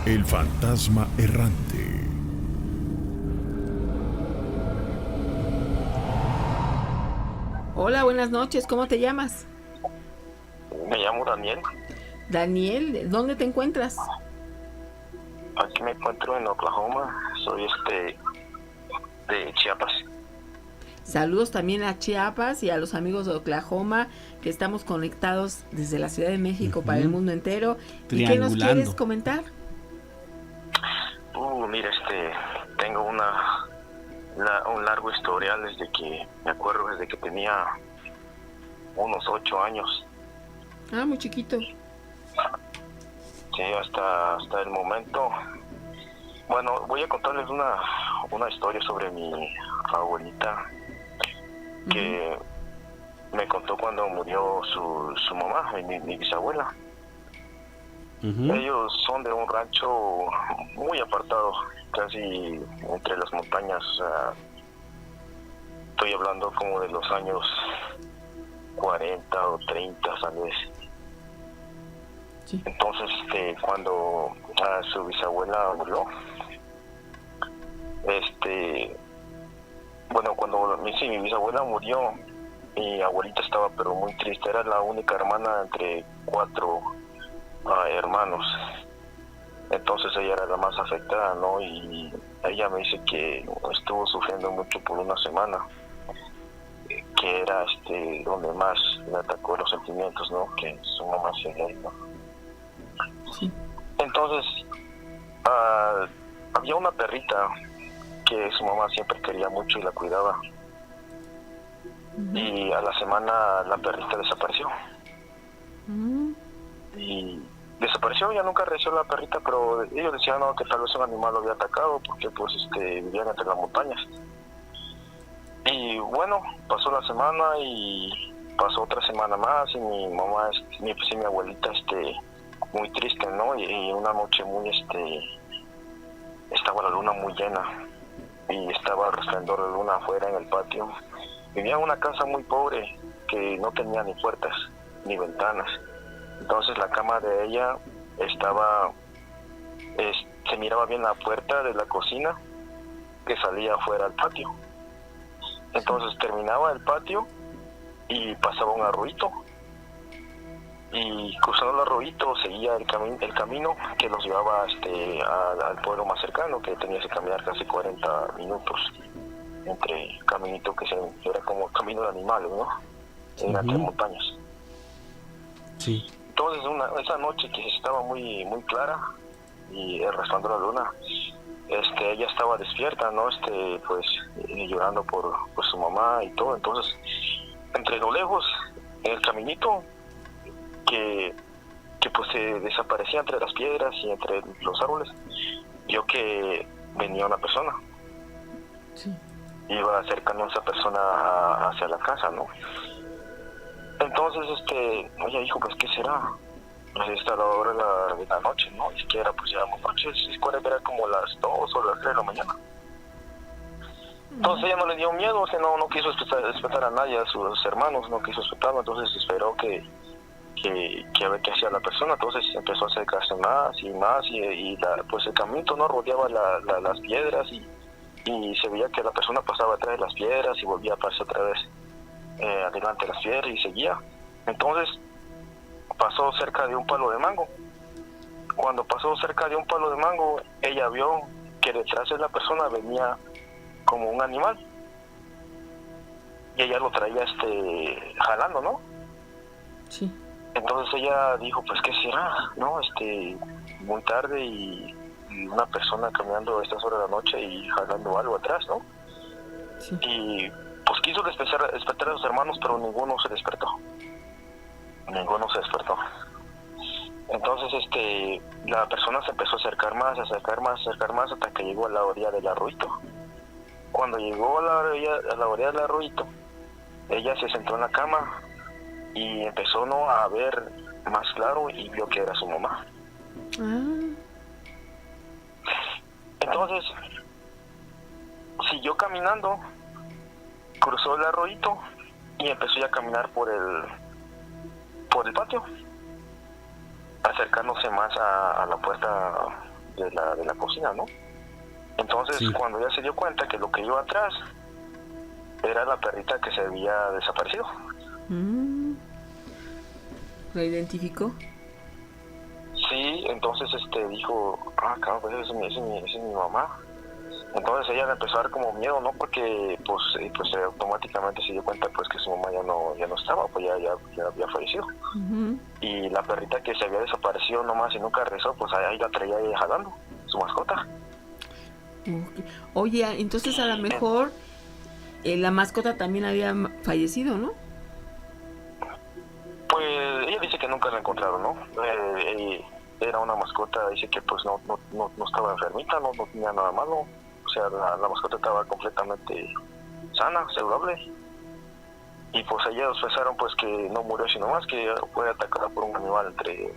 El fantasma errante. Hola, buenas noches, ¿cómo te llamas? Me llamo Daniel. Daniel, ¿dónde te encuentras? Aquí me encuentro en Oklahoma. Soy de Chiapas. Saludos también a Chiapas y a los amigos de Oklahoma, que estamos conectados desde la Ciudad de México para el mundo entero. ¿Y qué nos quieres Triangulando. comentar? Mira, tengo un largo historial desde que me acuerdo, desde que tenía unos 8 años. Ah, muy chiquito. Sí, hasta el momento. Bueno, voy a contarles una historia sobre mi abuelita que me contó cuando murió su mamá, mi bisabuela. Ellos son de un rancho muy apartado, casi entre las montañas. Estoy hablando como de los años 40 o 30, tal vez. Sí. Entonces, cuando su bisabuela murió, bueno, cuando mi bisabuela murió, mi abuelita estaba pero muy triste. Era la única hermana entre 4 hermanos. Entonces ella era la más afectada, ¿no? Y ella me dice que estuvo sufriendo mucho por una semana, que era donde más le atacó los sentimientos, ¿no? Que su mamá se había ido. Sí. Entonces había una perrita que su mamá siempre quería mucho y la cuidaba. Y a la semana la perrita desapareció. Y desapareció, ya nunca regresó la perrita, pero ellos decían, no, que tal vez un animal lo había atacado porque pues vivían entre las montañas. Y bueno, pasó la semana y pasó otra semana más y mi mamá, mi abuelita, muy triste, ¿no? Y una noche estaba la luna muy llena y estaba el resplandor de luna afuera en el patio. Vivía en una casa muy pobre que no tenía ni puertas ni ventanas. Entonces la cama de ella se miraba bien la puerta de la cocina que salía afuera al patio. Entonces terminaba el patio y pasaba un arroyito. Y cruzando el arroyito seguía el camino que los llevaba al pueblo más cercano, que tenía que caminar casi 40 minutos entre caminito que era como camino de animales, ¿no? Era entre montañas. Sí. Entonces esa noche que estaba muy muy clara y el resplandor de la luna, ella estaba despierta, ¿no? Pues llorando por su mamá y todo. Entonces, entre lo lejos, en el caminito que pues se desaparecía entre las piedras y entre los árboles, vio que venía una persona. Sí. Iba acercando a esa persona hacia la casa, ¿no? Entonces, ella dijo, pues, ¿qué será? Pues esta la hora de la noche, ¿no? Ni siquiera, pues, ya muy noche, era como las 2 o las 3 de la mañana. Entonces ella no le dio miedo, no quiso despertar a nadie, a sus hermanos, no quiso despertarlo, entonces esperó que a ver qué hacía la persona. Entonces empezó a acercarse más y más pues el caminito no rodeaba las piedras y se veía que la persona pasaba atrás de las piedras y volvía a pasar otra vez adelante de las piedras y seguía. Entonces pasó cerca de un palo de mango. Cuando pasó cerca de un palo de mango, ella vio que detrás de la persona venía como un animal y ella lo traía jalando, ¿no? Sí. Entonces ella dijo, pues, ¿qué será? ¿No? Muy tarde y una persona caminando a estas horas de la noche y jalando algo atrás, ¿no? Sí. Y pues quiso despertar a sus hermanos, pero ninguno se despertó. Entonces la persona se empezó a acercar más hasta que llegó a la orilla del arroyito. Cuando llegó a la orilla del arroyito, ella se sentó en la cama y empezó a ver más claro y vio que era su mamá. Entonces siguió caminando, cruzó el arroyito y empezó ya a caminar por el patio, acercándose más a la puerta de la cocina, ¿no? Entonces, Sí. cuando ella se dio cuenta que lo que iba atrás era la perrita que se había desaparecido. ¿Lo identificó? Sí, entonces dijo, cabrón, pues esa es mi mamá. Entonces ella le empezó a dar como miedo, ¿no? Porque pues automáticamente se dio cuenta pues que su mamá ya no estaba, pues ya había fallecido. Y la perrita que se había desaparecido nomás y nunca regresó, pues ahí la traía ella jalando, su mascota. Okay. Oye, entonces a lo mejor la mascota también había fallecido, ¿no? Pues ella dice que nunca la encontraron, ¿no? Era una mascota, dice que pues no estaba enfermita, no tenía nada malo. O sea, la mascota estaba completamente sana, saludable. Y pues ellos pensaron pues que no murió sino más, que fue atacada por un animal entre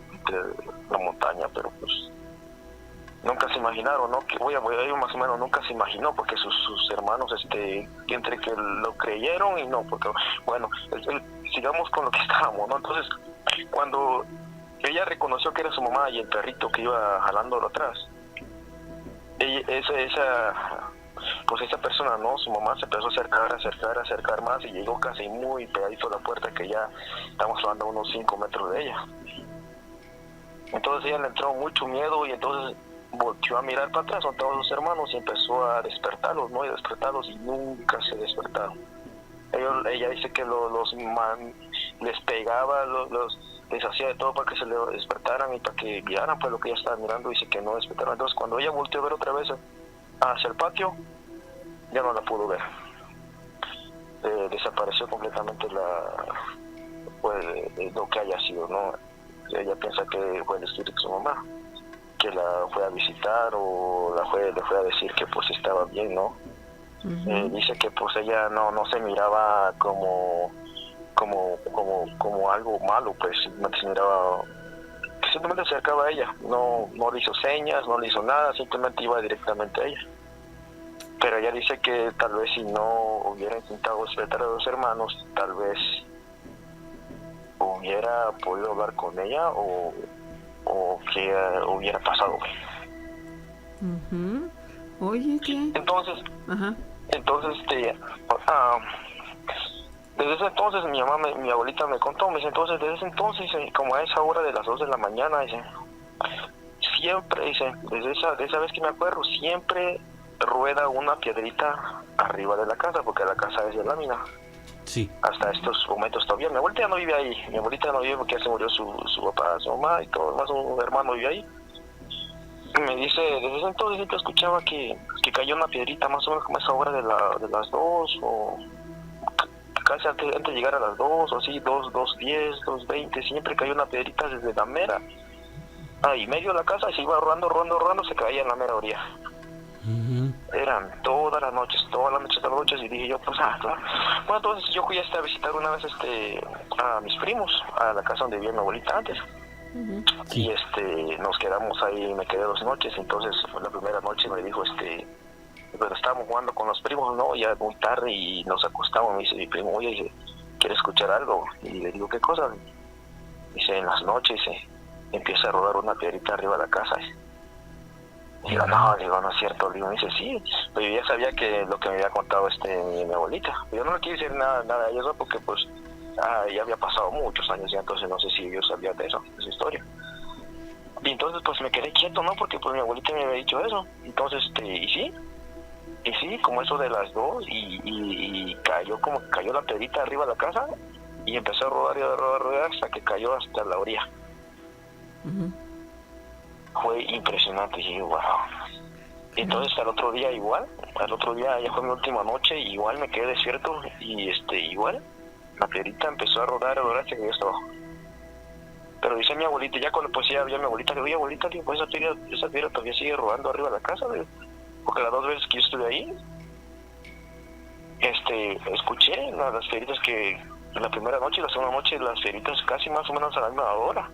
la montaña, pero pues nunca se imaginaron, ¿no? Que ellos más o menos nunca se imaginó, porque sus hermanos entre que lo creyeron y no, porque bueno, sigamos con lo que estábamos, ¿no? Entonces, cuando ella reconoció que era su mamá y el perrito que iba jalándolo atrás, esa persona, ¿no? Su mamá se empezó a acercar más y llegó casi muy pegadito a la puerta, que ya estamos hablando a unos 5 metros de ella. Entonces ella le entró mucho miedo y entonces volteó a mirar para atrás, son todos sus hermanos, y empezó a despertarlos, ¿no? Y despertarlos y nunca se despertaron. Ella dice que les pegaba, les hacía de todo para que se le despertaran y para que guiaran, pues lo que ella estaba mirando, dice que no despertaron. Entonces cuando ella volteó a ver otra vez hacia el patio, ya no la pudo ver. Desapareció completamente lo que haya sido, ¿no? Ella piensa que fue el espíritu de su mamá, que la fue a visitar o le fue a decir que pues estaba bien, ¿no? Dice que pues ella no se miraba como algo malo, pues se miraba que simplemente se acercaba a ella, no le hizo señas, no le hizo nada, simplemente iba directamente a ella. Pero ella dice que tal vez si no hubiera intentado despertar a los hermanos, tal vez hubiera podido hablar con ella o que hubiera pasado. Oye, ¿qué? Entonces, desde ese entonces mi abuelita me contó, me dice, entonces desde ese entonces, como a esa hora de las 2 de la mañana, dice, siempre, dice, desde esa vez que me acuerdo, siempre rueda una piedrita arriba de la casa, porque la casa es de lámina. Sí. Hasta estos momentos todavía. Mi abuelita ya no vive ahí. Mi abuelita no vive porque ya se murió su papá, su mamá y todo. Más un hermano vive ahí. Me dice, desde ese entonces siempre escuchaba que cayó una piedrita más o menos como esa hora de las 2 o casi antes de llegar a las 2 o así, 2:10, 2:20. Siempre cayó una piedrita desde la mera y medio de la casa y se iba rodando, se caía en la mera orilla. Eran todas las noches, y dije yo, pues claro. Bueno, entonces yo fui a visitar una vez a mis primos, a la casa donde vivía mi abuelita antes. Sí. Y nos quedamos ahí, me quedé 2 noches. Entonces la primera noche me dijo, pues estábamos jugando con los primos, ¿no? Ya muy tarde y nos acostamos. Me dice mi primo, oye, dice, ¿quieres escuchar algo? Y le digo, ¿qué cosa? Dice, en las noches, empieza a rodar una piedrita arriba de la casa. Digo, no es cierto. Digo, me dice, sí, pero yo ya sabía que lo que me había contado mi abuelita. Yo no le quise decir nada de eso porque pues ya había pasado muchos años ya, entonces no sé si yo sabía de esa historia. Y entonces pues me quedé quieto, ¿no? Porque pues mi abuelita me había dicho eso. Entonces, y sí, como eso de las 2 y cayó la piedrita arriba de la casa y empezó a rodar hasta que cayó hasta la orilla. Fue impresionante, y wow. Entonces al otro día ya fue mi última noche, igual me quedé despierto y igual la piedrita empezó a rodar hasta que yo estaba abajo. Pero dice mi abuelita, ya cuando pues ya había mi abuelita, le digo, abuelita, pues esa piedra todavía sigue rodando arriba de la casa, porque las 2 veces que yo estuve ahí, escuché las piedritas que la primera noche y la segunda noche, las piedritas casi más o menos a la misma hora.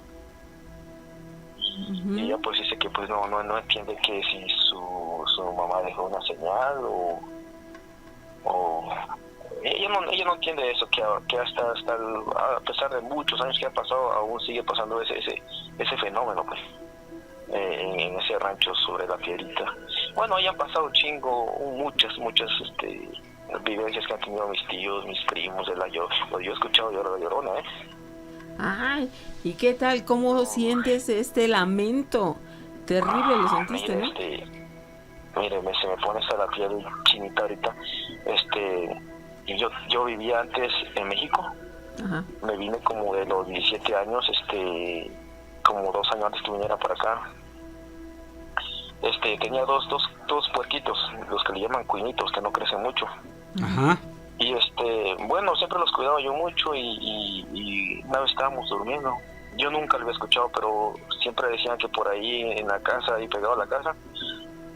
Y ella pues dice que pues no entiende que si su mamá dejó una señal o ella no entiende eso, que hasta a pesar de muchos años que han pasado aún sigue pasando ese fenómeno pues en ese rancho sobre la piedrita. Bueno, ahí han pasado muchas vivencias que han tenido mis tíos, mis primos, yo he escuchado llorar la Llorona, Ay, ¿y qué tal? ¿Cómo sientes este lamento? Terrible lo sentiste, ¿no? Mire, se me pone hasta la piel chinita ahorita. Y yo vivía antes en México. Ajá. Me vine como de los 17 años, como 2 años antes que viniera para acá. Tenía dos puerquitos, los que le llaman cuinitos, que no crecen mucho. Ajá. Y bueno, siempre los cuidaba yo mucho y una vez estábamos durmiendo. Yo nunca lo había escuchado, pero siempre decían que por ahí en la casa, ahí pegado a la casa,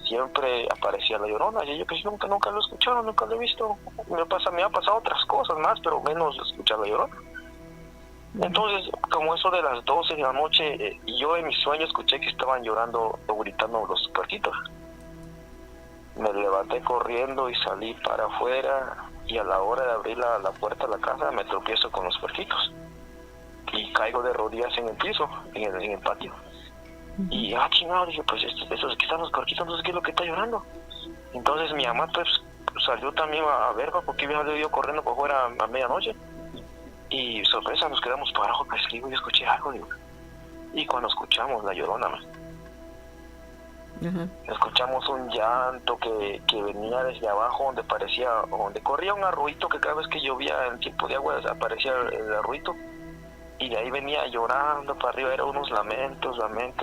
siempre aparecía la Llorona. Y yo pues nunca lo he escuchado, nunca lo he visto. Me ha pasado otras cosas más, pero menos escuchar la Llorona. Entonces, como eso de las 12 de la noche, yo en mi sueño escuché que estaban llorando o gritando los puerquitos. Me levanté corriendo y salí para afuera, y a la hora de abrir la puerta de la casa me tropiezo con los puerquitos y caigo de rodillas en el piso, en el patio. Y chingado, dije, pues esos que están los puerquitos, entonces ¿qué es lo que está llorando? Entonces mi mamá pues salió también a ver, porque había salido yo corriendo por fuera a medianoche. Y sorpresa, nos quedamos parados, pues digo, yo escuché algo, digo. Y cuando escuchamos la Llorona, escuchamos un llanto que venía desde abajo, donde corría un arroyito, que cada vez que llovía en tiempo de agua aparecía el arroyito, y de ahí venía llorando para arriba, eran unos lamentos,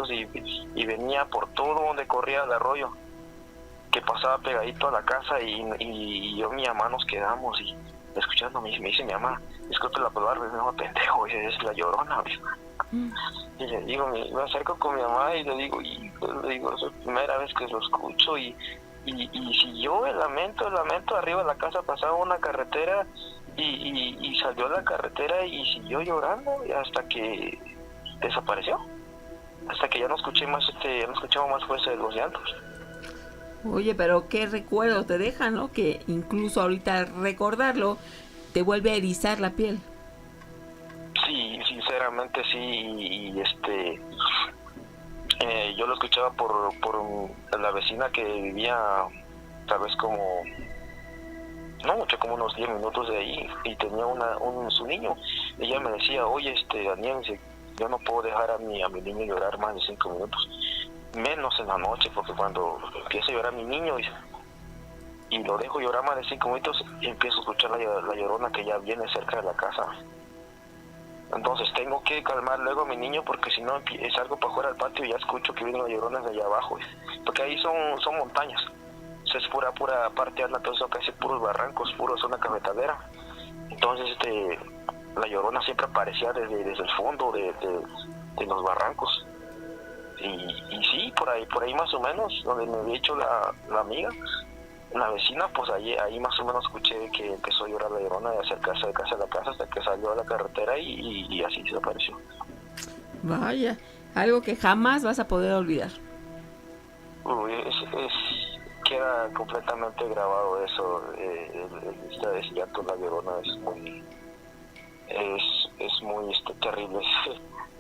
y venía por todo donde corría el arroyo, que pasaba pegadito a la casa, y yo y mi mamá nos quedamos, y escuchando, me dice mi mamá, disculpe la palabra, me dijo, pendejo, es la Llorona, y le digo, me acerco con mi mamá y le digo, es la primera vez que lo escucho, y siguió el lamento arriba de la casa, pasaba una carretera y salió a la carretera y siguió llorando hasta que desapareció, hasta que ya no escuché más, ya no escuchamos más fuerza de los llantos. Oye, pero qué recuerdo te deja, ¿no? Que incluso ahorita recordarlo te vuelve a erizar la piel. Sí, sinceramente sí, y yo lo escuchaba por la vecina que vivía tal vez como unos 10 minutos de ahí, y tenía su niño. Ella me decía, oye, Daniel, yo no puedo dejar a mi niño llorar más de 5 minutos, menos en la noche, porque cuando empieza a llorar mi niño y lo dejo llorar más de 5 minutos, y empiezo a escuchar la Llorona que ya viene cerca de la casa. Entonces tengo que calmar luego a mi niño, porque si no salgo para afuera del patio y ya escucho que vienen las Lloronas de allá abajo, porque ahí son montañas, es pura parte alta, todo eso casi puros barrancos, puro zona cafetalera. Entonces la Llorona siempre aparecía desde el fondo de los barrancos. Y sí, por ahí más o menos, donde me había hecho la amiga, la vecina, pues ahí más o menos escuché que empezó a llorar la Llorona, y acercarse de casa a la casa hasta que salió a la carretera y así desapareció. Vaya, algo que jamás vas a poder olvidar. Uy, queda completamente grabado eso, ese llanto de la Llorona es muy terrible.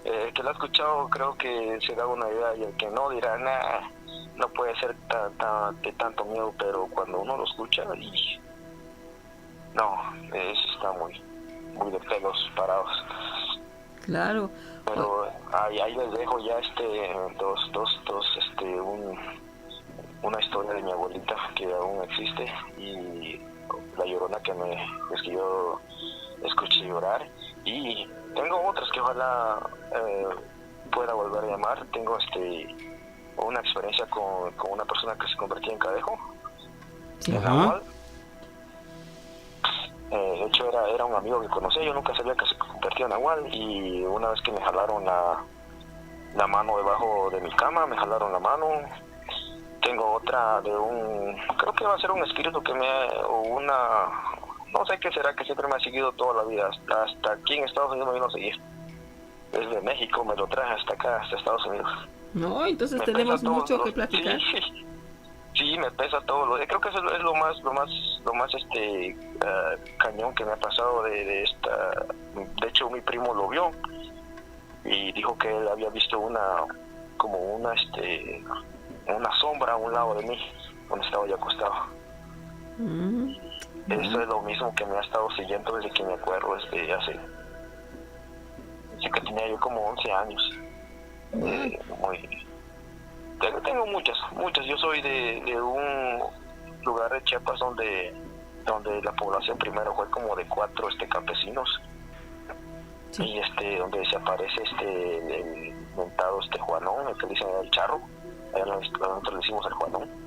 El que lo ha escuchado creo que se da una idea, y el que no dirá, no puede ser de tanto miedo, pero cuando uno lo escucha, está muy de pelos parados. Claro. Pero ahí les dejo ya una historia de mi abuelita que aún existe, y la Llorona que yo escuché llorar, y tengo otras que ojalá pueda volver a llamar. Tengo una experiencia con una persona que se convertía en cadejo, en Nahual. De hecho era un amigo que conocía, yo nunca sabía que se convertía en Nahual, y una vez que me jalaron la mano debajo de mi cama, me jalaron la mano. Tengo otra creo que va a ser un espíritu no sé qué será, que siempre me ha seguido toda la vida, hasta aquí en Estados Unidos me vino a seguir. Desde México me lo traje hasta acá, hasta Estados Unidos. No, entonces tenemos mucho que platicar. Sí, me pesa todo. Creo que eso es lo más cañón que me ha pasado de esta. De hecho, mi primo lo vio y dijo que él había visto una una sombra a un lado de mí, donde estaba yo acostado. Eso es lo mismo que me ha estado siguiendo desde que me acuerdo, desde que tenía yo como 11 años. Tengo muchas. Yo soy de un lugar de Chiapas donde la población primero fue como de 4 campesinos. Sí. Y donde se aparece el mentado Juanón, el que le dicen el charro. Allá nosotros le decimos el Juanón.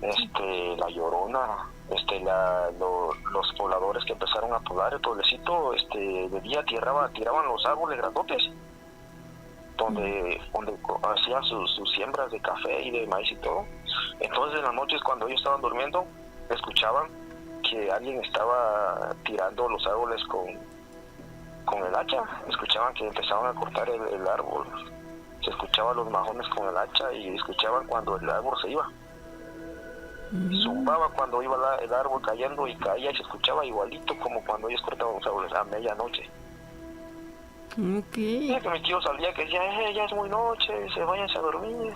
La Llorona, los pobladores que empezaron a poblar el pueblecito, de día tiraban los árboles grandotes donde hacían sus siembras de café y de maíz y todo. Entonces en las noches cuando ellos estaban durmiendo, escuchaban que alguien estaba tirando los árboles con el hacha. Escuchaban que empezaban a cortar el árbol. Se escuchaban los majones con el hacha y escuchaban cuando el árbol se iba. Zumbaba cuando iba el árbol cayendo y caía, y se escuchaba igualito como cuando ellos cortaban los árboles a medianoche. Okay. Y que mi tío salía que decía, ya es muy noche, se váyanse a dormir.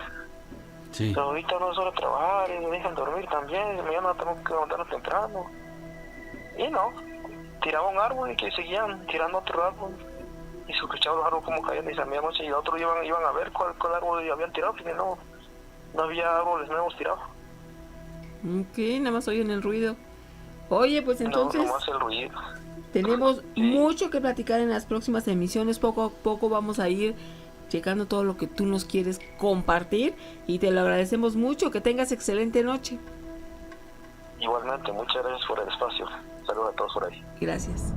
Sí. Pero ahorita no es hora de trabajar, y me dejan dormir también, mañana tengo que levantarnos temprano. Y no, tiraba un árbol y que seguían tirando otro árbol. Y se escuchaba los árboles como caían y a medianoche, y otros iban a ver cuál árbol habían tirado, porque no había árboles nuevos tirados. Ok, nada más oyen el ruido. Oye, pues entonces no más el ruido. Tenemos mucho que platicar en las próximas emisiones. Poco a poco vamos a ir checando todo lo que tú nos quieres compartir y te lo agradecemos mucho. Que tengas excelente noche. Igualmente, muchas gracias por el espacio. Saludos a todos por ahí. Gracias.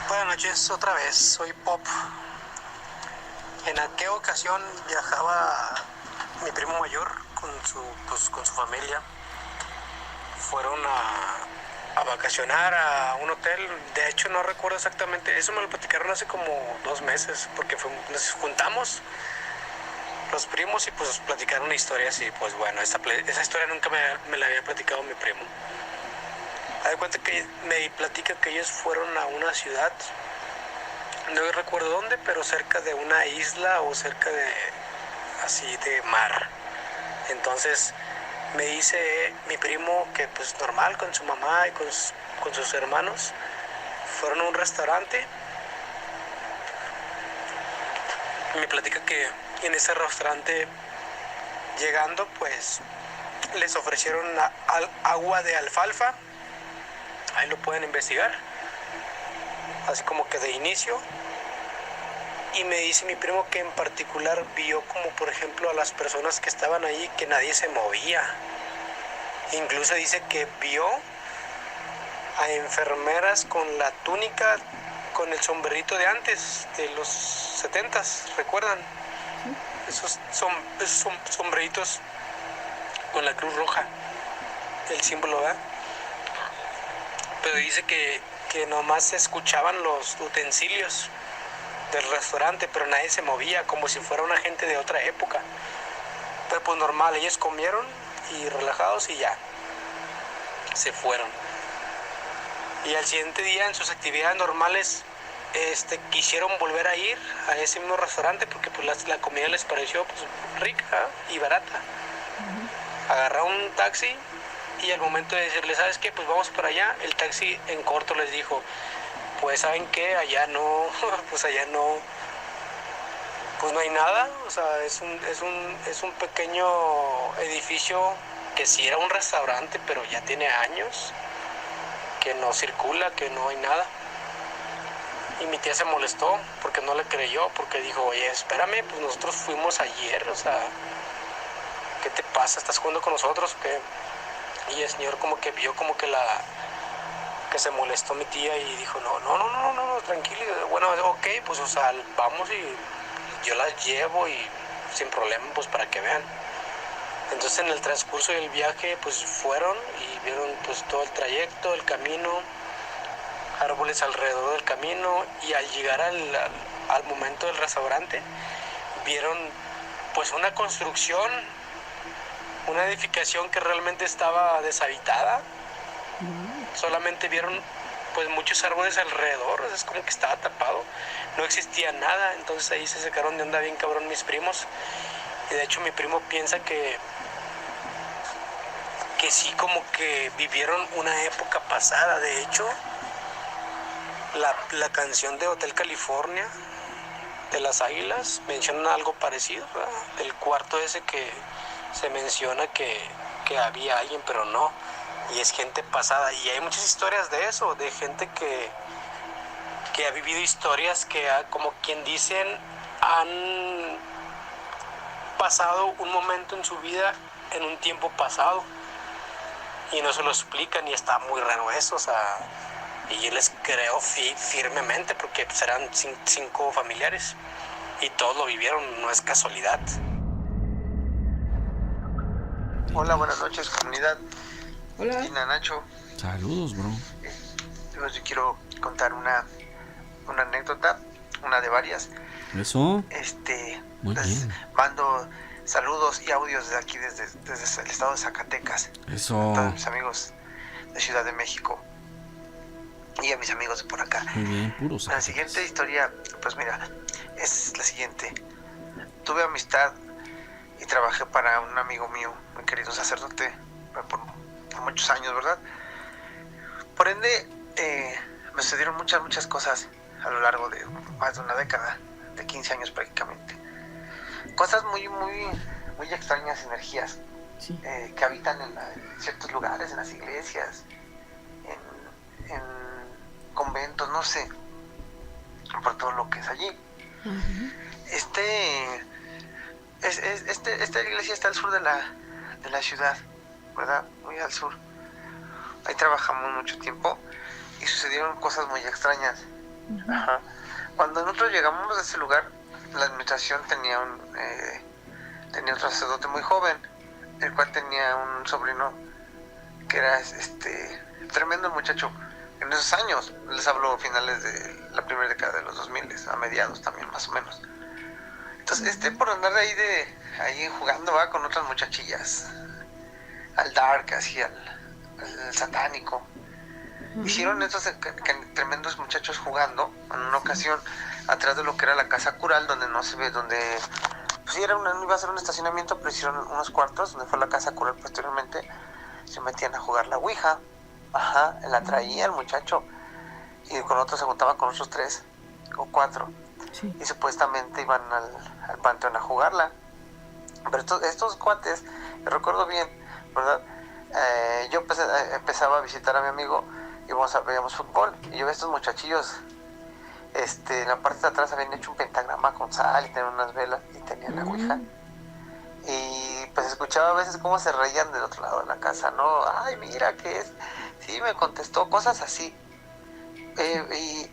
Buenas noches, otra vez, soy Pop. En aquella ocasión viajaba mi primo mayor con su familia. Fueron a vacacionar a un hotel. De hecho no recuerdo exactamente, eso me lo platicaron hace como 2 meses, porque nos juntamos los primos y pues platicaron historias. Y pues bueno, esa historia nunca me la había platicado mi primo. Me da cuenta que me platica que ellos fueron a una ciudad, no recuerdo dónde, pero cerca de una isla o cerca de mar. Entonces me dice mi primo que pues normal, con su mamá y con sus hermanos, fueron a un restaurante. Me platica que en ese restaurante, llegando, pues les ofrecieron agua de alfalfa. Ahí lo pueden investigar, así como que de inicio. Y me dice mi primo que en particular vio como por ejemplo a las personas que estaban ahí, que nadie se movía. Incluso dice que vio a enfermeras con la túnica, con el sombrerito de antes, de los 70s, ¿recuerdan? Esos sombreritos con la Cruz Roja, el símbolo, ¿verdad? Pero dice que nomás se escuchaban los utensilios del restaurante, pero nadie se movía, como si fuera una gente de otra época. Pero pues normal, ellos comieron y relajados y ya se fueron. Y al siguiente día, en sus actividades normales, quisieron volver a ir a ese mismo restaurante porque pues la comida les pareció pues rica y barata. Agarraron un taxi y al momento de decirle, ¿sabes qué? Pues vamos para allá, el taxi en corto les dijo, pues ¿saben qué? Allá no, pues allá no, pues no hay nada. O sea, es un pequeño edificio que sí era un restaurante, pero ya tiene años que no circula, que no hay nada. Y mi tía se molestó porque no le creyó, porque dijo, oye, espérame, pues nosotros fuimos ayer, o sea, ¿qué te pasa? ¿Estás jugando con nosotros o qué? Y el señor como que vio como que se molestó mi tía y dijo, no, tranquilo. Bueno, ok, pues o sea, vamos y yo las llevo y sin problema, pues para que vean. Entonces en el transcurso del viaje pues fueron y vieron pues todo el trayecto, el camino, árboles alrededor del camino, y al llegar al momento del restaurante vieron pues una construcción, una edificación que realmente estaba deshabitada. Solamente vieron pues muchos árboles alrededor, es como que estaba tapado, no existía nada. Entonces ahí se sacaron de onda bien cabrón mis primos, y de hecho mi primo piensa que sí, como que vivieron una época pasada. De hecho, la canción de Hotel California de las Águilas menciona algo parecido, ¿verdad? El cuarto ese que se menciona que había alguien, pero no, y es gente pasada. Y hay muchas historias de eso, de gente que ha vivido historias que, como quien dicen, han pasado un momento en su vida en un tiempo pasado y no se lo explican, y está muy raro eso, o sea, y yo les creo firmemente, porque pues eran 5 familiares y todos lo vivieron, no es casualidad. Hola, buenas noches, comunidad. Hola. Tina, Nacho. Saludos, bro. Yo quiero contar una anécdota, una de varias. Eso. Muy pues, bien. mando saludos y audios de aquí, desde el estado de Zacatecas. Eso. A todos mis amigos de Ciudad de México y a mis amigos de por acá. Muy bien, puros. La siguiente historia, pues mira, es la siguiente. Tuve amistad y trabajé para un amigo mío, un querido sacerdote, por muchos años, ¿verdad? Por ende, me sucedieron muchas cosas a lo largo de más de una década, de 15 años prácticamente. Cosas muy extrañas, energías, Sí. Que habitan en ciertos lugares, en las iglesias, en conventos, no sé, por todo lo que es allí. Ujú. Esta iglesia está al sur de la ciudad, ¿verdad? Muy al sur. Ahí trabajamos mucho tiempo y sucedieron cosas muy extrañas. Ajá. Cuando nosotros llegamos a ese lugar, la administración tenía un sacerdote muy joven, el cual tenía un sobrino que era tremendo muchacho. En esos años, les hablo finales de la primera década de los 2000, a mediados también más o menos. Entonces, por andar ahí jugando, va, con otras muchachillas, al dark, así, al satánico. Hicieron estos tremendos muchachos jugando en una ocasión atrás de lo que era la casa cural, donde no se ve, donde pues sí, iba a ser un estacionamiento, pero hicieron unos cuartos donde fue la casa cural. Posteriormente se metían a jugar la ouija. Ajá, la traía el muchacho y con otros se juntaba con otros 3 o 4. Sí. Y supuestamente iban al panteón a jugarla. Pero estos cuates, recuerdo bien, ¿verdad? Yo empezaba a visitar a mi amigo y veíamos fútbol, y yo veía estos muchachillos, en la parte de atrás habían hecho un pentagrama con sal y tenían unas velas y tenían la ouija. Y pues escuchaba a veces cómo se reían del otro lado de la casa, ¿no? Ay, mira, ¿qué es? Sí, me contestó, cosas así. Y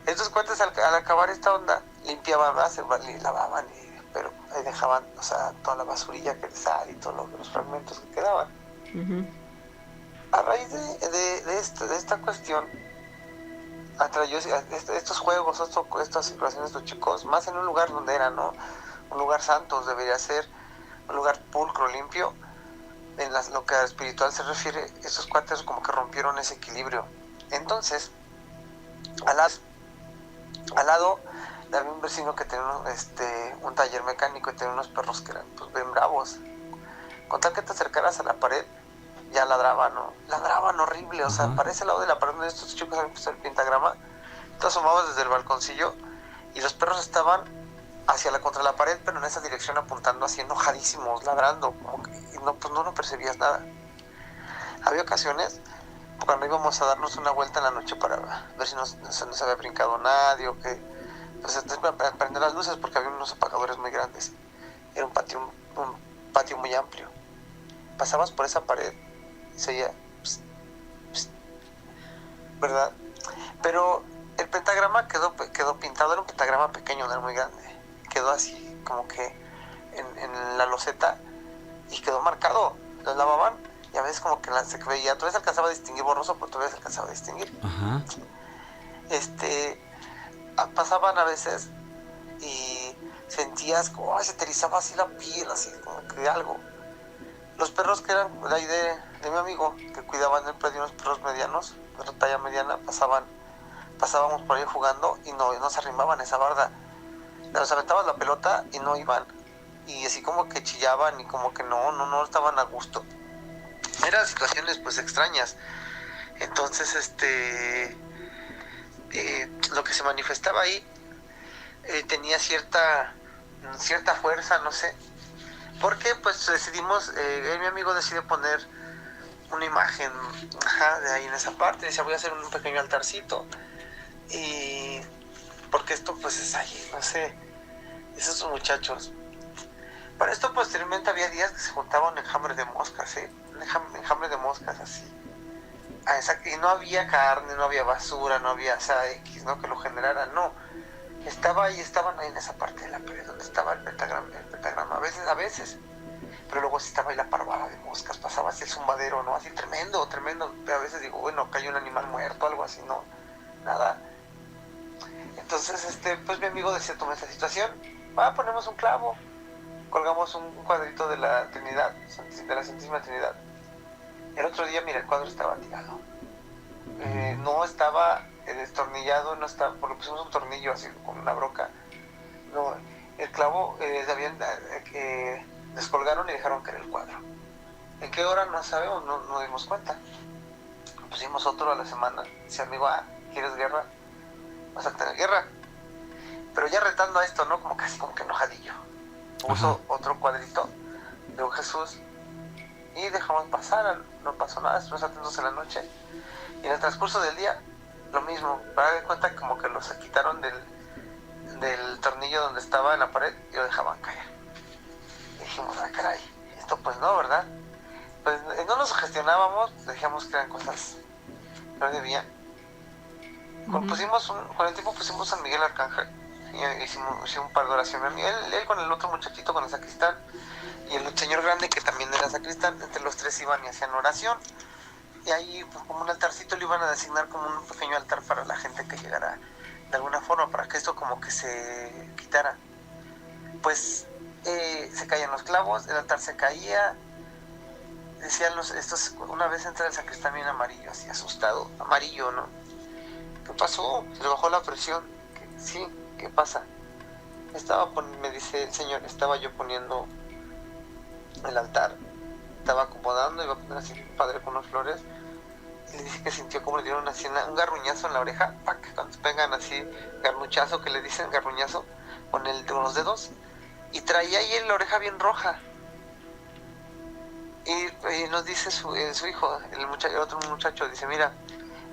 estos cuates al acabar esta onda limpiaban, lavaban, pero ahí dejaban, o sea, toda la basurilla que sal y todos los fragmentos que quedaban. Ujú. A raíz de esta cuestión, atrayó estos juegos, estas situaciones de estos chicos, más en un lugar donde era, ¿no? Un lugar santo, debería ser un lugar pulcro, limpio. En lo que a espiritual se refiere, estos cuates como que rompieron ese equilibrio. Entonces, al lado había un vecino que tenía un taller mecánico y tenía unos perros que eran pues bien bravos. Con tal que te acercaras a la pared, ya ladraban, ¿no? Ladraban horrible, o sea, para ese lado de la pared donde estos chicos habían puesto el pentagrama, te asomabas desde el balconcillo y los perros estaban contra la pared, pero en esa dirección apuntando, así enojadísimos, ladrando, como que, y no percibías nada. Había ocasiones cuando íbamos a darnos una vuelta en la noche para ver si no se había brincado nadie, o que pues para prender las luces, porque había unos apagadores muy grandes. Era un patio muy amplio. Pasabas por esa pared y se oía pss, pss, ¿verdad? Pero el pentagrama quedó pintado, era un pentagrama pequeño, no era muy grande. Quedó así como que en la loseta y quedó marcado. Lo lavaban y a veces como que se veía, todavía se alcanzaba a distinguir borroso, pero todavía se alcanzaba a distinguir. Ajá. Pasaban a veces y sentías como se te erizaba así la piel, así como que algo. Los perros que eran de ahí de mi amigo, que cuidaban el predio, unos perros medianos, de la talla mediana, pasábamos por ahí jugando y no se arrimaban a esa barda. Nos aventaban la pelota y no iban. Y así como que chillaban y como que no estaban a gusto. Eran situaciones pues extrañas. Entonces, lo que se manifestaba ahí tenía cierta fuerza, no sé. Porque pues decidimos, mi amigo decidió poner una imagen de ahí en esa parte. Decía, voy a hacer un pequeño altarcito. Y porque esto pues es ahí, no sé, esos muchachos. Para esto posteriormente había días que se juntaba un enjambre de moscas, un enjambre de moscas así. Y no había carne, no había basura, no había X, ¿no? Que lo generara, no. Estaban ahí en esa parte de la pared donde estaba el pentagrama, a veces. Pero luego sí estaba ahí la parvada de moscas, pasaba así el zumbadero, ¿no? Así tremendo. Pero a veces digo, bueno, cayó un animal muerto, algo así, no, nada. Entonces, pues mi amigo decía, toma esta situación, ponemos un clavo, colgamos un cuadrito de la Trinidad, de la Santísima Trinidad. El otro día, mira, el cuadro estaba tirado. No estaba destornillado, no estaba, porque pusimos un tornillo así con una broca. No, el clavo descolgaron y dejaron caer el cuadro. ¿En qué hora? No sabemos, no dimos cuenta. Pusimos otro a la semana. Dice, amigo, ¿quieres guerra? Vas a tener guerra. Pero ya retando a esto, ¿no? Casi como que enojadillo. Puso otro cuadrito de un Jesús y dejamos pasar, no pasó nada, estuvimos atentos en la noche. Y en el transcurso del día, lo mismo, para dar cuenta como que los quitaron del tornillo donde estaba en la pared y lo dejaban caer. Y dijimos, caray, esto pues no, ¿verdad? Pues no nos sugestionábamos, decíamos que eran cosas que no debían. Con el tiempo pusimos San Miguel Arcángel y hicimos un par de oraciones. Él con el otro muchachito, con el sacristán, y el señor grande que también era sacristán, entre los tres iban y hacían oración. Y ahí, pues, como un altarcito, le iban a designar como un pequeño altar para la gente que llegara de alguna forma, para que esto como que se quitara. Pues se caían los clavos, el altar se caía. Decían estos, una vez entra el sacristán bien amarillo, así asustado, amarillo, ¿no? ¿Qué pasó? Se le bajó la presión. Sí, ¿qué pasa? Me dice el señor, estaba yo poniendo el altar, estaba acomodando, iba a poner así un padre con unas flores, y le dice que sintió como le dieron así un garruñazo en la oreja, ¡pac! Cuando pegan así, garnuchazo, que le dicen garruñazo, con los dedos, y traía ahí la oreja bien roja. Y nos dice su hijo, el otro muchacho, dice, mira,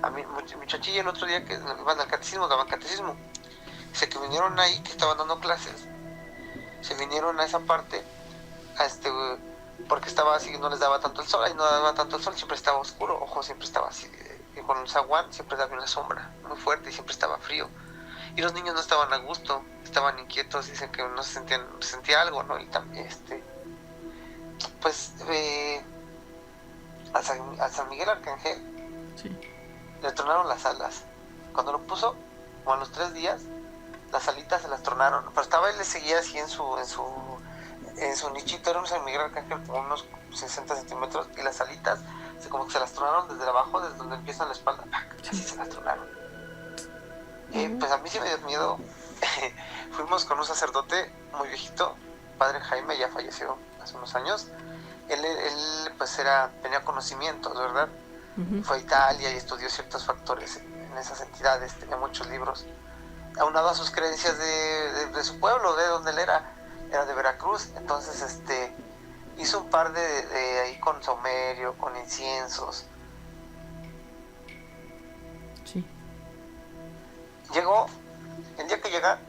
a mi muchachilla el otro día que iban al catecismo, daban catecismo, dice que vinieron ahí, que estaban dando clases, se vinieron a esa parte, porque estaba así, no les daba tanto el sol, ahí no daba tanto el sol, siempre estaba oscuro, ojo, siempre estaba así, y con un zaguán siempre daba una sombra muy fuerte y siempre estaba frío. Y los niños no estaban a gusto, estaban inquietos, dicen que no se sentía algo, ¿no? Y también, pues, a San Miguel Arcángel le tronaron las alas. Cuando lo puso, como a los 3 días, las alitas se las tronaron. Pero él le seguía así en su nichito, era un San Miguel Arcángel como unos 60 centímetros, y las alitas como que se las tronaron desde abajo, desde donde empieza la espalda, así se las tronaron. Pues a mí sí me dio miedo. Fuimos con un sacerdote muy viejito, padre Jaime, ya falleció hace unos años. Él pues tenía conocimientos, ¿verdad? Fue a Italia y estudió ciertos factores en esas entidades, tenía muchos libros, aunado a sus creencias de su pueblo, de donde él era de Veracruz. Entonces hizo un par de ahí con saumerio, con inciensos. Llegó, el día que llega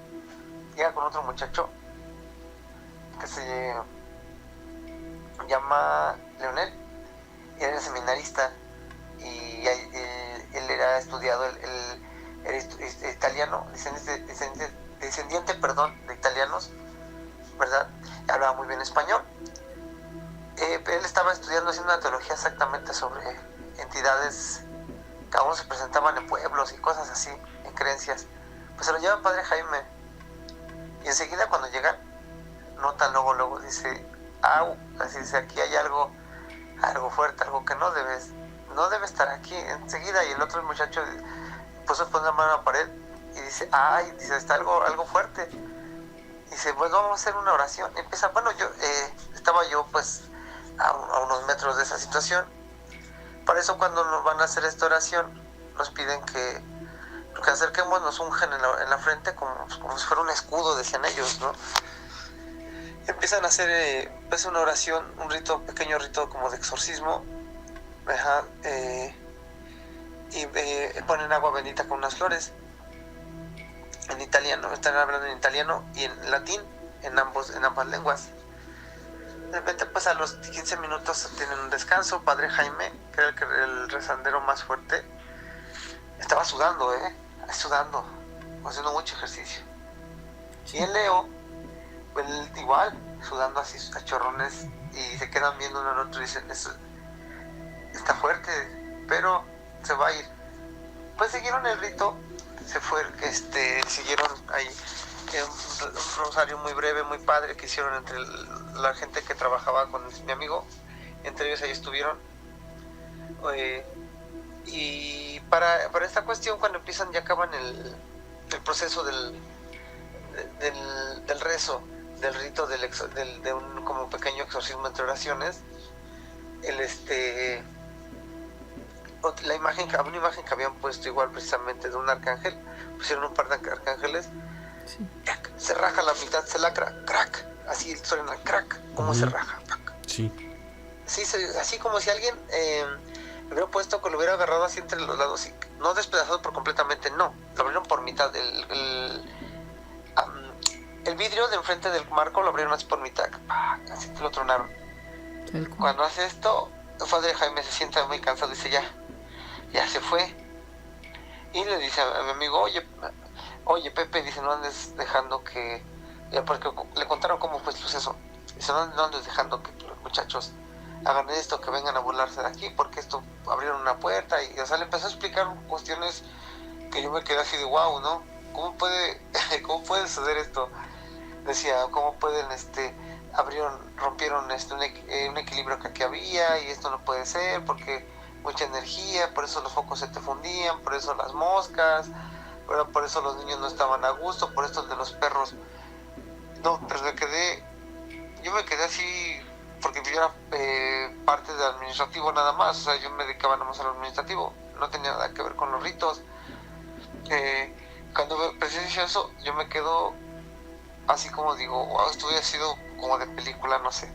con otro muchacho que se llama Leonel, y era seminarista, y él era estudiado, él era italiano, descendiente de italianos, ¿verdad? Hablaba muy bien español. Él estaba estudiando, haciendo una teología exactamente sobre entidades que aún se presentaban en pueblos y cosas así, en creencias. Pues se lo lleva el padre Jaime, y enseguida cuando llegan, nota luego dice, así dice, aquí hay algo algo fuerte, algo que no debe estar aquí enseguida. Y el otro muchacho puso la mano a la pared y dice, está algo fuerte. Dice, pues vamos a hacer una oración. Empieza, estaba yo pues a unos metros de esa situación. Para eso, cuando nos van a hacer esta oración, nos piden que acerquemos, nos ungen en la frente como si fuera un escudo, decían ellos, ¿no? Empiezan a hacer pues una oración, un pequeño rito como de exorcismo. Y ponen agua bendita con unas flores. En italiano, están hablando en italiano y en latín, en ambas lenguas. De repente, pues a los 15 minutos tienen un descanso. Padre Jaime, que era el rezandero más fuerte, estaba sudando, haciendo mucho ejercicio. Y el Leo, pues igual, sudando así a chorrones, y se quedan viendo uno al otro y dicen, eso está fuerte, pero se va a ir. Pues siguieron el rito, siguieron ahí un rosario muy breve, muy padre, que hicieron entre la gente que trabajaba con mi amigo. Entre ellos ahí estuvieron. Y para esta cuestión, cuando empiezan y acaban el proceso del rezo, del rito de un como pequeño exorcismo entre oraciones, una imagen que habían puesto igual precisamente de un arcángel, pusieron un par de arcángeles, sí. Se raja la mitad, se lacra, crack, así suena crack, como se raja, sí. Sí, así como si alguien lo hubiera puesto, que lo hubiera agarrado así entre los lados, y no despedazado por completamente, no, lo abrieron por mitad, el vidrio de enfrente del marco lo abrieron así por mitad, así lo tronaron. Cuando hace esto, el padre Jaime se sienta muy cansado y dice, ya se fue. Y le dice a mi amigo, oye Pepe, dice, no andes dejando que... Porque le contaron cómo fue el suceso. Dice, no andes dejando que los muchachos hagan esto, que vengan a burlarse de aquí, porque esto abrieron una puerta. Y, o sea, le empezó a explicar cuestiones que yo me quedé así de wow, ¿no? ¿Cómo puede suceder esto? Decía, ¿cómo pueden, rompieron un equilibrio que aquí había, y esto no puede ser, porque mucha energía, por eso los focos se te fundían, por eso las moscas, por eso los niños no estaban a gusto, por esto de los perros. No, pero yo me quedé así, porque yo era parte del administrativo nada más, o sea, yo me dedicaba nada más a lo administrativo, no tenía nada que ver con los ritos. Cuando presencio eso, yo me quedo así como digo, wow, esto hubiera sido como de película, no sé,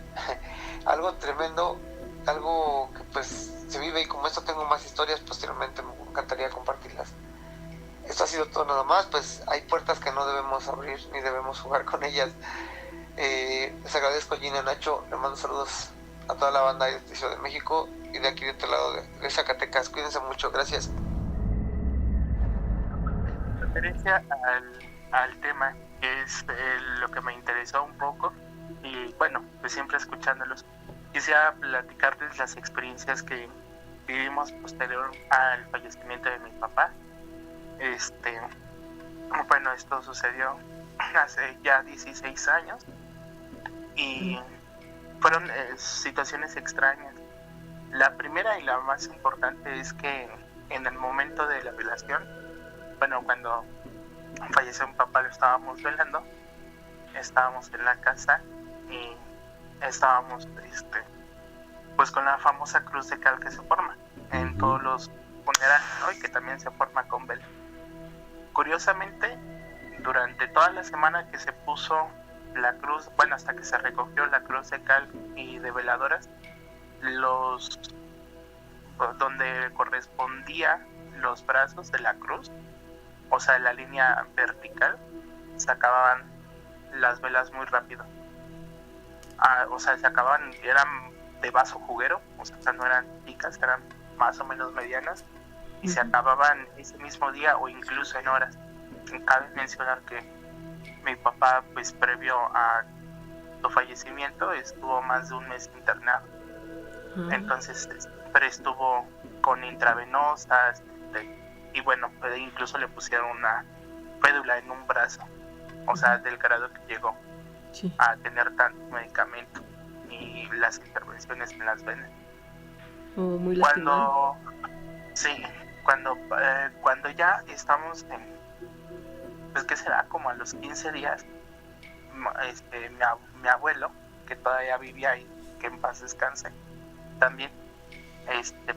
algo tremendo, algo que pues se vive, y como esto tengo más historias, posteriormente me encantaría compartirlas. Esto ha sido todo nada más, pues hay puertas que no debemos abrir ni debemos jugar con ellas. Les agradezco a Gina, Nacho, les mando saludos a toda la banda de Ciudad de México y de aquí de este lado de Zacatecas. Cuídense mucho, gracias. Referencia al tema, que es lo que me interesó un poco, y bueno, pues siempre escuchándolos, quisiera platicarles las experiencias que vivimos posterior al fallecimiento de mi papá. Bueno, esto sucedió hace ya 16 años y fueron situaciones extrañas. La primera y la más importante es que en el momento de la velación, bueno, cuando falleció mi papá, lo estábamos velando, estábamos en la casa y estábamos pues con la famosa cruz de cal que se forma en todos los funerales, ¿no? Y que también se forma con vela. Curiosamente, durante toda la semana que se puso la cruz, bueno, hasta que se recogió la cruz de cal y de veladoras, donde correspondía los brazos de la cruz, o sea, la línea vertical, se acababan las velas muy rápido. O sea, se acababan, eran de vaso juguero, o sea, no eran chicas, eran más o menos medianas, y se acababan ese mismo día o incluso en horas. Cabe mencionar que mi papá, pues previo a su fallecimiento, estuvo más de un mes internado. Entonces siempre estuvo con intravenosas, y bueno, incluso le pusieron una fédula en un brazo, o sea, del grado que llegó a tener tanto medicamento y las intervenciones en las venas. muy lastimado. Cuando ya estamos en, pues que será como a los 15 días, mi abuelo, que todavía vivía ahí, que en paz descanse, también,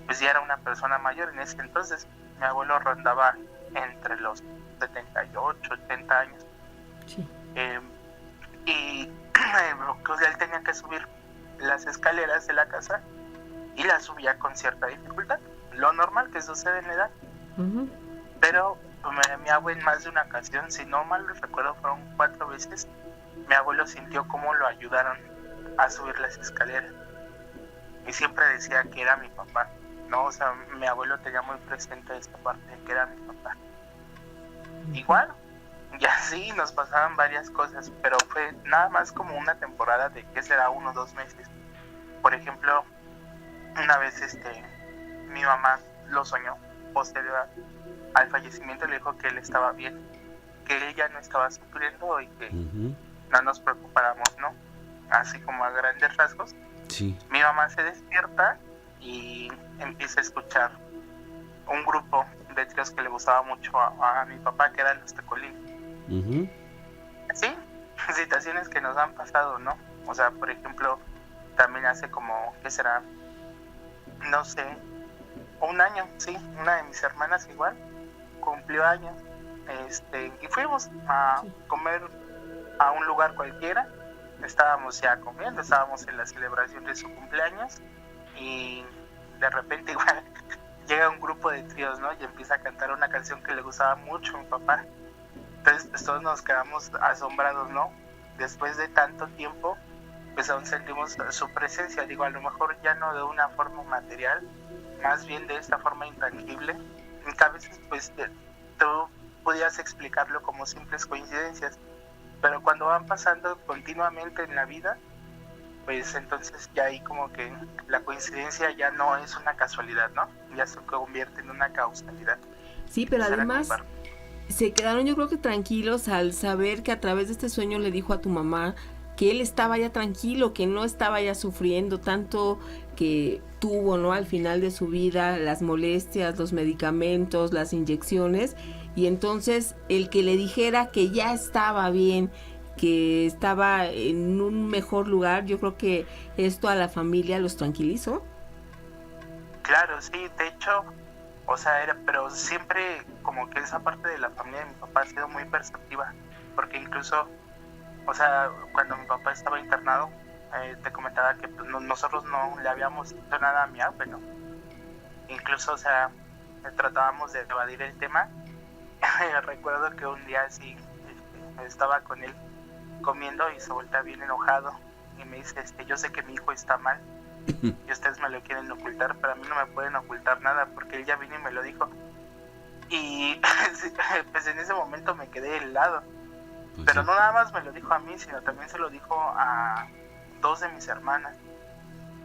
pues ya era una persona mayor en ese entonces. Mi abuelo rondaba entre los 78, 80 años. Sí. Y pues él tenía que subir las escaleras de la casa y las subía con cierta dificultad, lo normal que sucede en la edad. Uh-huh. Pero mi abuelo en más de una ocasión, si no mal recuerdo fueron 4 veces, mi abuelo sintió cómo lo ayudaron a subir las escaleras y siempre decía que era mi papá, ¿no? O sea, mi abuelo tenía muy presente esta parte de que era mi papá. Igual, y así nos pasaban varias cosas, pero fue nada más como una temporada de, ¿qué será? 1 o 2 meses. Por ejemplo, una vez mi mamá lo soñó posterior al fallecimiento, le dijo que él estaba bien, que él ya no estaba sufriendo y que no nos preocupáramos, ¿no? Así como a grandes rasgos. Sí. Mi mamá se despierta y empieza a escuchar un grupo de tríos que le gustaba mucho a mi papá, que eran los Tecolín. Sí, situaciones que nos han pasado, ¿no? O sea, por ejemplo, también hace como, ¿qué será? No sé, 1 año, sí, una de mis hermanas igual cumplió años, y fuimos a comer a un lugar cualquiera. Estábamos ya comiendo, estábamos en la celebración de su cumpleaños y de repente igual llega un grupo de tríos, ¿no? Y empieza a cantar una canción que le gustaba mucho a mi papá. Entonces pues todos nos quedamos asombrados, ¿no? Después de tanto tiempo, pues aún sentimos su presencia, digo, a lo mejor ya no de una forma material, más bien de esta forma intangible, y que a veces pues tú podías explicarlo como simples coincidencias, pero cuando van pasando continuamente en la vida, pues entonces ya ahí como que la coincidencia ya no es una casualidad, ¿no? Ya se convierte en una causalidad. Sí, pero además se quedaron, yo creo que tranquilos al saber que a través de este sueño le dijo a tu mamá que él estaba ya tranquilo, que no estaba ya sufriendo tanto que tuvo, ¿no? Al final de su vida, las molestias, los medicamentos, las inyecciones, y entonces el que le dijera que ya estaba bien, que estaba en un mejor lugar, yo creo que esto a la familia los tranquilizó. Claro, sí, de hecho, o sea, pero siempre como que esa parte de la familia de mi papá ha sido muy perceptiva, porque incluso, o sea, cuando mi papá estaba internado, te comentaba que pues, nosotros no le habíamos dicho nada a mi abuelo. Incluso, o sea, tratábamos de evadir el tema. Recuerdo que un día sí estaba con él comiendo y se voltea bien enojado y me dice, yo sé que mi hijo está mal y ustedes me lo quieren ocultar, pero a mí no me pueden ocultar nada porque él ya vino y me lo dijo. Y pues en ese momento me quedé helado. Pero no nada más me lo dijo a mí, sino también se lo dijo a 2 de mis hermanas.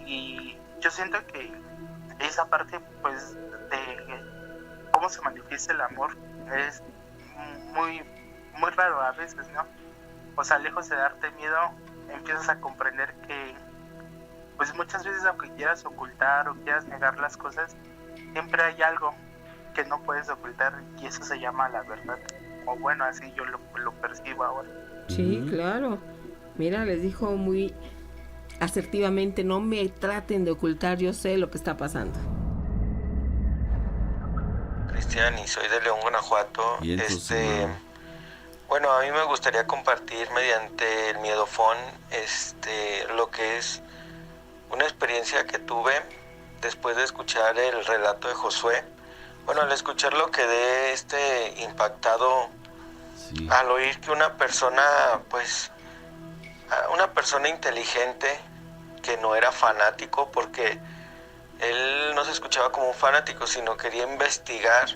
Y yo siento que esa parte, pues, de cómo se manifiesta el amor es muy, muy raro a veces, ¿no? O sea, lejos de darte miedo, empiezas a comprender que, pues, muchas veces aunque quieras ocultar o quieras negar las cosas, siempre hay algo que no puedes ocultar y eso se llama la verdad. O bueno, así yo lo percibo ahora. Sí, claro. Mira, les dijo muy asertivamente, no me traten de ocultar, yo sé lo que está pasando. Cristian, y soy de León, Guanajuato. Bueno, a mí me gustaría compartir mediante el Miedofón lo que es una experiencia que tuve después de escuchar el relato de Josué. Bueno, al escucharlo quedé impactado al oír que una persona inteligente, que no era fanático, porque él no se escuchaba como un fanático, sino quería investigar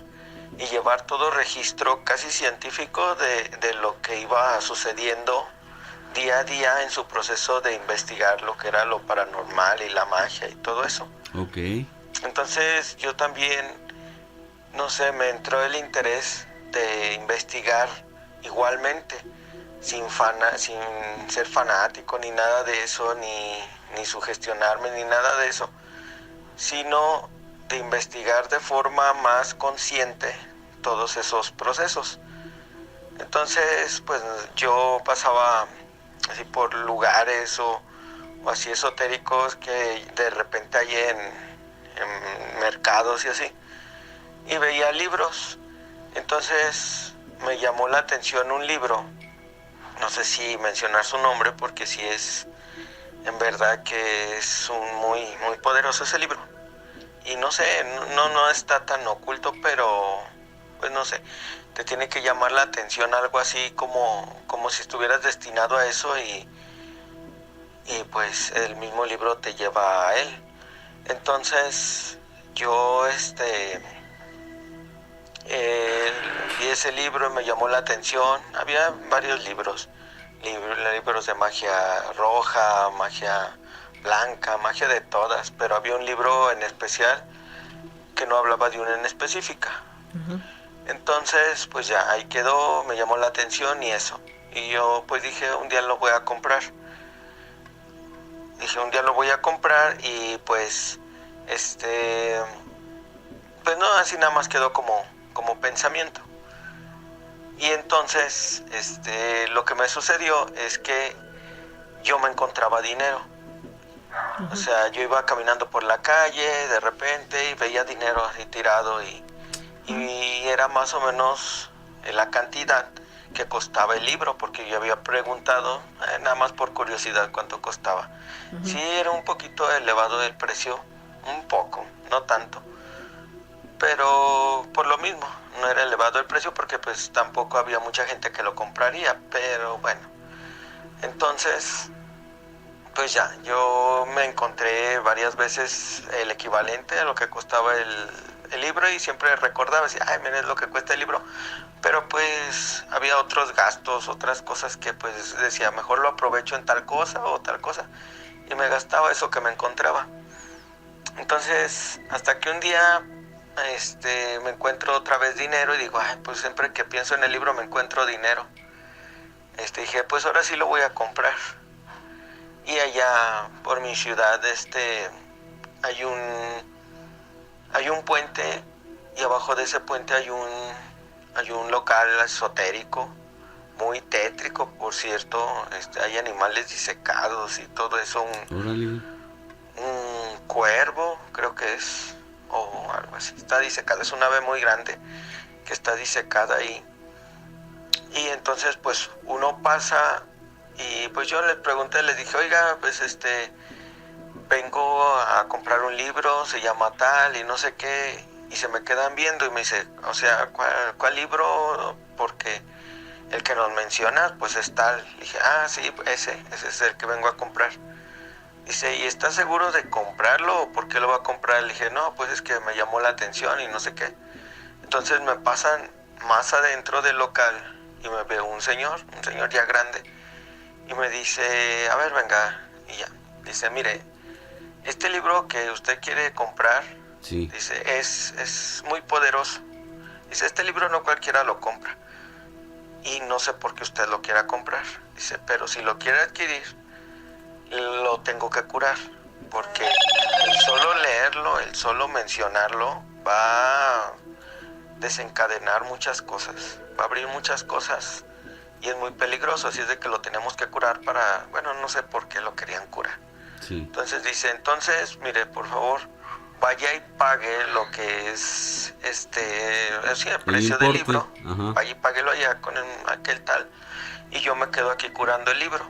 y llevar todo registro casi científico de lo que iba sucediendo día a día en su proceso de investigar lo que era lo paranormal y la magia y todo eso. Okay. Entonces yo también, no sé, me entró el interés de investigar igualmente, sin ser fanático ni nada de eso, ni sugestionarme ni nada de eso. sino de investigar de forma más consciente todos esos procesos. Entonces, pues yo pasaba así por lugares o así esotéricos que de repente hay en mercados y así, y veía libros. Entonces me llamó la atención un libro, no sé si mencionar su nombre porque sí es en verdad que es muy poderoso ese libro, y no sé, no está tan oculto, pero pues no sé, te tiene que llamar la atención algo así como si estuvieras destinado a eso, y pues el mismo libro te lleva a él. Entonces yo vi ese libro y me llamó la atención. Había varios libros de magia roja, magia blanca, magia de todas, pero había un libro en especial que no hablaba de una en específica. Uh-huh. Entonces pues ya ahí quedó, me llamó la atención y eso, y yo pues dije un día lo voy a comprar. Y pues pues no, así nada más quedó como pensamiento. Y entonces lo que me sucedió es que yo me encontraba dinero. Uh-huh. O sea, yo iba caminando por la calle de repente y veía dinero así tirado, y era más o menos la cantidad que costaba el libro, porque yo había preguntado nada más por curiosidad cuánto costaba. Uh-huh. Sí, era un poquito elevado el precio, un poco, no tanto, pero por lo mismo no era elevado el precio porque pues tampoco había mucha gente que lo compraría, pero bueno. Entonces pues ya, yo me encontré varias veces el equivalente a lo que costaba el libro, y siempre recordaba, decía, ay, miren, es lo que cuesta el libro, pero pues había otros gastos, otras cosas que pues decía, mejor lo aprovecho en tal cosa o tal cosa, y me gastaba eso que me encontraba. Entonces, hasta que un día me encuentro otra vez dinero y digo, ay, pues siempre que pienso en el libro me encuentro dinero. Dije, pues ahora sí lo voy a comprar. Y allá por mi ciudad hay un puente, y abajo de ese puente hay un local esotérico, muy tétrico, por cierto. Hay animales disecados y todo eso, un cuervo, creo que es, o algo así, está disecado, es un ave muy grande que está disecada ahí. Y entonces pues uno pasa, y pues yo les pregunté, les dije, oiga, pues vengo a comprar un libro, se llama tal y no sé qué, y se me quedan viendo y me dice, o sea, ¿cuál libro? Porque el que nos mencionas pues es tal. Le dije, ah, sí, ese es el que vengo a comprar. Dice, ¿y estás seguro de comprarlo o por qué lo va a comprar? Le dije, no, pues es que me llamó la atención y no sé qué. Entonces me pasan más adentro del local y me veo un señor ya grande, y me dice, a ver, venga, y ya. Dice, mire, este libro que usted quiere comprar, sí, dice, es muy poderoso. Dice, este libro no cualquiera lo compra, y no sé por qué usted lo quiera comprar. Dice, pero si lo quiere adquirir, lo tengo que curar, porque el solo leerlo, el solo mencionarlo, va a desencadenar muchas cosas, va a abrir muchas cosas, y es muy peligroso, así es de que lo tenemos que curar para, bueno, no sé por qué lo querían curar. Sí. Entonces dice, mire, por favor, vaya y pague lo que es el precio del libro. Ajá. Vaya y páguelo allá con aquel tal, y yo me quedo aquí curando el libro.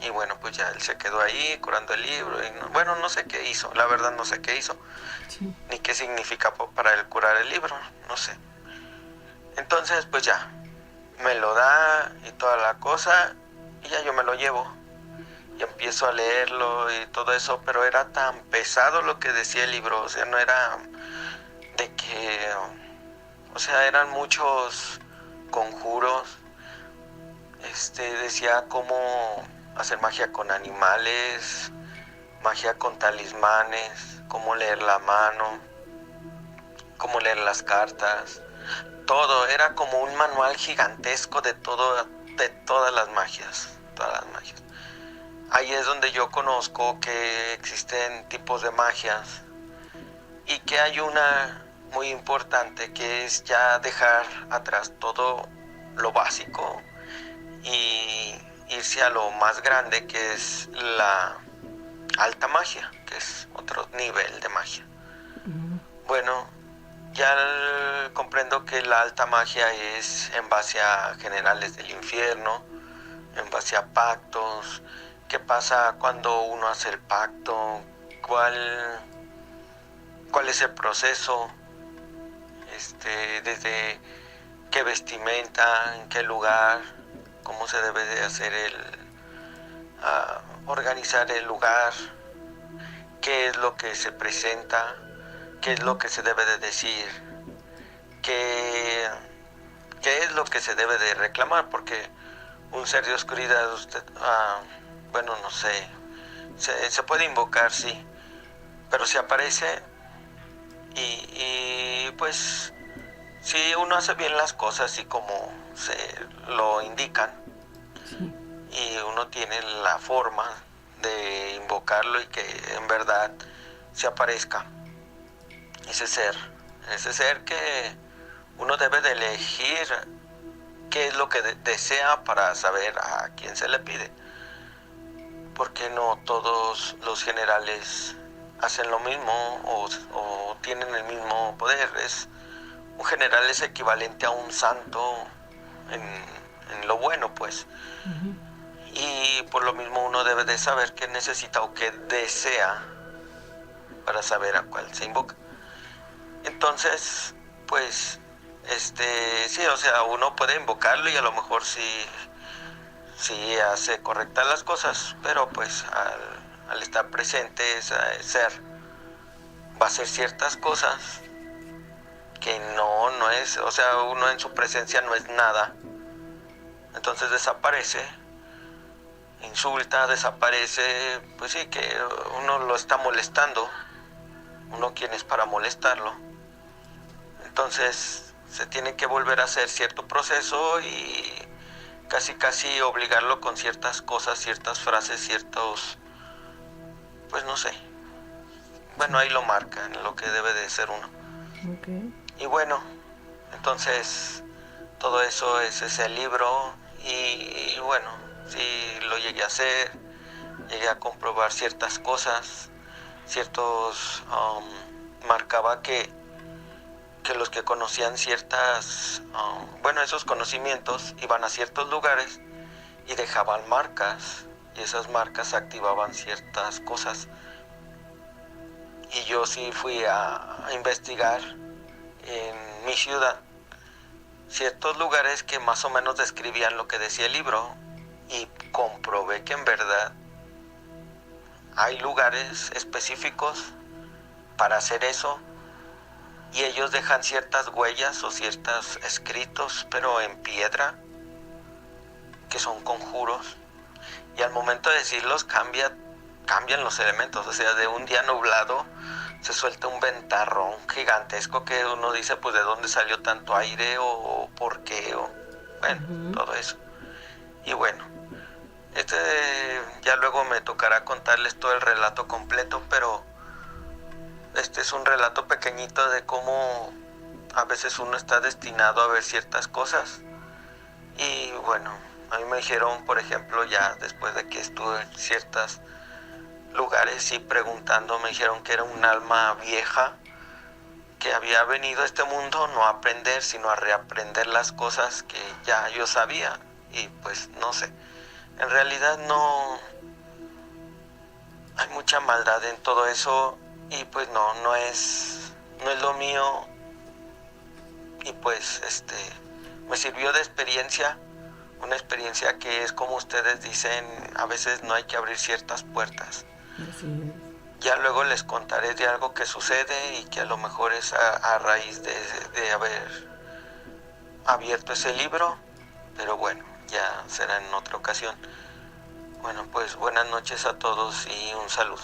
Y bueno, pues ya él se quedó ahí curando el libro, y no sé qué hizo, la verdad no sé qué hizo, sí, ni qué significa para él curar el libro, no sé. Entonces pues ya me lo da y toda la cosa, y ya yo me lo llevo y empiezo a leerlo y todo eso, pero era tan pesado lo que decía el libro, o sea, no era de que, o sea, eran muchos conjuros. Decía cómo hacer magia con animales, magia con talismanes, cómo leer la mano, cómo leer las cartas, todo, era como un manual gigantesco de todas las magias. Ahí es donde yo conozco que existen tipos de magias y que hay una muy importante, que es ya dejar atrás todo lo básico y irse a lo más grande, que es la alta magia, que es otro nivel de magia. Bueno, ya comprendo que la alta magia es en base a generales del infierno, en base a pactos. ¿Qué pasa cuando uno hace el pacto? ¿Cuál es el proceso? Desde qué vestimenta, en qué lugar, cómo se debe de hacer organizar el lugar, qué es lo que se presenta, qué es lo que se debe de decir, qué es lo que se debe de reclamar, porque un ser de oscuridad, bueno, no sé, se puede invocar, sí, pero se aparece y pues si uno hace bien las cosas y como se lo indican, y uno tiene la forma de invocarlo y que en verdad se aparezca ese ser que uno debe de elegir qué es lo que desea para saber a quién se le pide, porque no todos los generales hacen lo mismo o tienen el mismo poder. Un general es equivalente a un santo en lo bueno, pues. Y por lo mismo uno debe de saber qué necesita o qué desea para saber a cuál se invoca. Entonces, pues, sí, o sea, uno puede invocarlo y a lo mejor sí hace correctas las cosas, pero pues al estar presente ese ser va a hacer ciertas cosas que no es, o sea, uno en su presencia no es nada. Entonces desaparece, insulta, desaparece, pues sí, que uno lo está molestando, uno quién es para molestarlo. Entonces se tiene que volver a hacer cierto proceso y casi obligarlo con ciertas cosas, ciertas frases, ciertos, pues no sé. Bueno, ahí lo marcan, lo que debe de ser uno. Okay. Y bueno, entonces todo eso es ese libro y bueno, sí lo llegué a hacer, llegué a comprobar ciertas cosas, marcaba que los que conocían ciertas, esos conocimientos iban a ciertos lugares y dejaban marcas y esas marcas activaban ciertas cosas. Y yo sí fui a investigar en mi ciudad ciertos lugares que más o menos describían lo que decía el libro y comprobé que en verdad hay lugares específicos para hacer eso y ellos dejan ciertas huellas o ciertos escritos, pero en piedra, que son conjuros, y al momento de decirlos cambian los elementos. O sea, de un día nublado se suelta un ventarrón gigantesco que uno dice, pues, ¿de dónde salió tanto aire o por qué? Todo eso. Y bueno, ya luego me tocará contarles todo el relato completo, pero este es un relato pequeñito de cómo a veces uno está destinado a ver ciertas cosas. Y bueno, a mí me dijeron, por ejemplo, ya después de que estuve en ciertos lugares y preguntando, me dijeron que era un alma vieja que había venido a este mundo no a aprender, sino a reaprender las cosas que ya yo sabía. Y pues no sé, en realidad no hay mucha maldad en todo eso y pues no es lo mío. Y pues me sirvió de experiencia, una experiencia que es como ustedes dicen, a veces no hay que abrir ciertas puertas. Así es. Ya luego les contaré de algo que sucede y que a lo mejor es a raíz de haber abierto ese libro, pero bueno, ya será en otra ocasión. Bueno, pues buenas noches a todos y un saludo.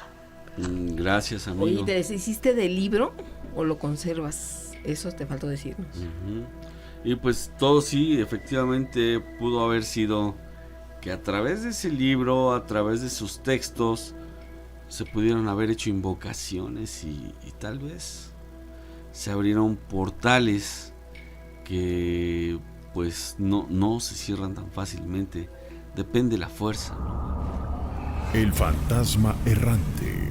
Gracias, amigo. Oye, ¿te deshiciste del libro o lo conservas? Eso te faltó decirnos. Y pues todo sí, efectivamente pudo haber sido que a través de ese libro, a través de sus textos, se pudieron haber hecho invocaciones y tal vez se abrieron portales que pues no se cierran tan fácilmente, depende de la fuerza, ¿no? El fantasma errante.